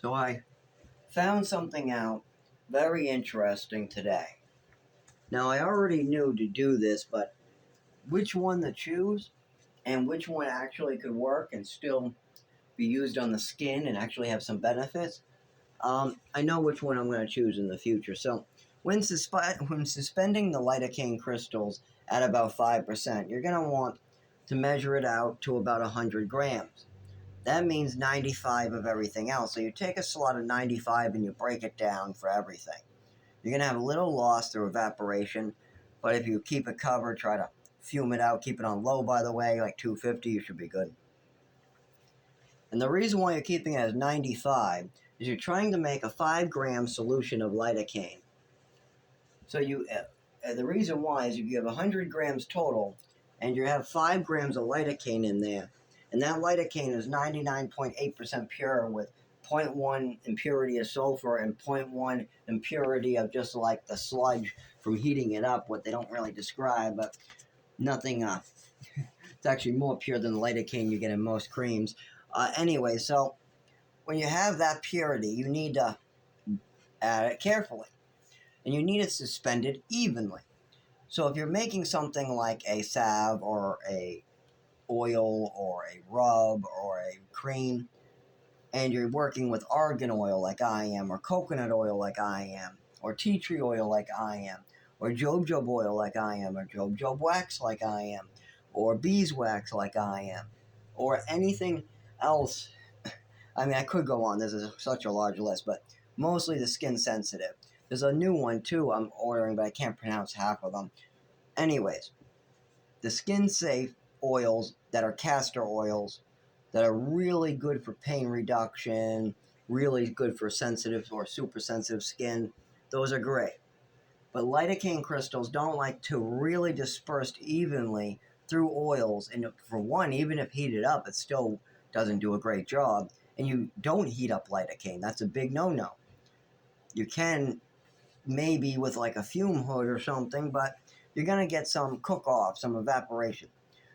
So I found something out very interesting today. Now I already knew to do this, but which one to choose and which one actually could work and still be used on the skin and actually have some benefits, I know which one I'm going to choose in the future. So when suspending the lidocaine crystals at about 5%, you're going to want to measure it out to about 100 grams. That means 95 of everything else. So you take a slot of 95 and you break it down for everything. You're going to have a little loss through evaporation, but if you keep it covered, try to fume it out, keep it on low, by the way, like 250, you should be good. And the reason why you're keeping it as 95 is you're trying to make a 5-gram solution of lidocaine. So the reason why is if you have 100 grams total and you have 5 grams of lidocaine in there, and that lidocaine is 99.8% pure with 0.1 impurity of sulfur and 0.1 impurity of just like the sludge from heating it up, what they don't really describe, but nothing, it's actually more pure than the lidocaine you get in most creams. Anyway, so when you have that purity, you need to add it carefully. And you need it suspended evenly. So if you're making something like a salve or a oil or a rub or a cream, and you're working with argan oil like I am, or coconut oil like I am, or tea tree oil like I am, or jojoba oil like I am, or jojoba wax like I am, or beeswax like I am, or anything else. I mean, I could go on. This is such a large list, but mostly the skin sensitive. There's a new one too I'm ordering, but I can't pronounce half of them. Anyways, the skin safe oils that are castor oils that are really good for pain reduction, really good for sensitive or super sensitive skin, those are great. But lidocaine crystals don't like to really disperse evenly through oils. And for one, even if heated up, it still doesn't do a great job. And you don't heat up lidocaine. That's a big no-no. You can maybe with like a fume hood or something, but you're going to get some cook-off, some evaporation.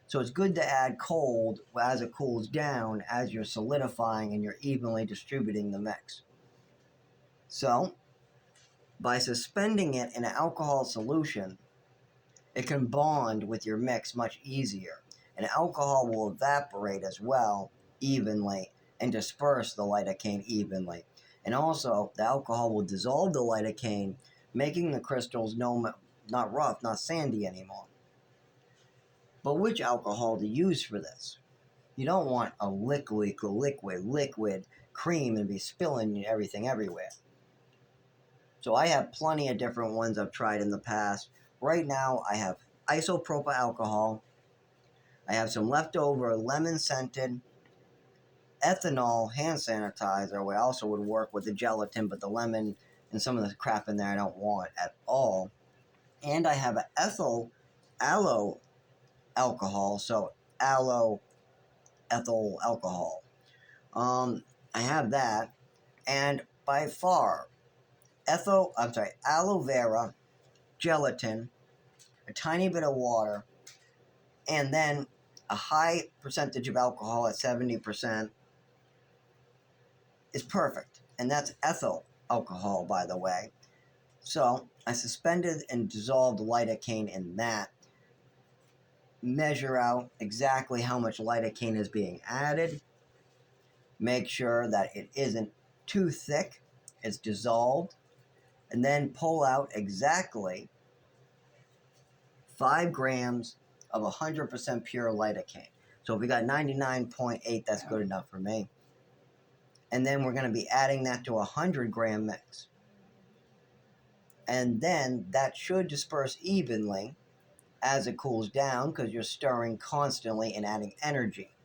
So it's good to add cold as it cools down as you're solidifying and you're evenly distributing the mix. So by suspending it in an alcohol solution, it can bond with your mix much easier. And alcohol will evaporate as well evenly and disperse the lidocaine evenly. And also, the alcohol will dissolve the lidocaine, making the crystals not rough, not sandy anymore. But which alcohol to use for this? You don't want a liquid cream and be spilling everything everywhere. So I have plenty of different ones I've tried in the past. Right now, I have isopropyl alcohol. I have some leftover lemon-scented ethanol hand sanitizer, which also would work with the gelatin, but the lemon and some of the crap in there I don't want at all. And I have aloe alcohol, so aloe ethyl alcohol. I have that, and by far, aloe vera, gelatin, a tiny bit of water, and then a high percentage of alcohol at 70% is perfect. And that's ethyl alcohol, by the way. So I suspended and dissolved lidocaine in that. Measure out exactly how much lidocaine is being added. Make sure that it isn't too thick. It's dissolved. And then pull out exactly 5 grams of 100% pure lidocaine. So if we got 99.8, that's good enough for me. And then we're going to be adding that to a 100-gram mix. And then that should disperse evenly as it cools down because you're stirring constantly and adding energy.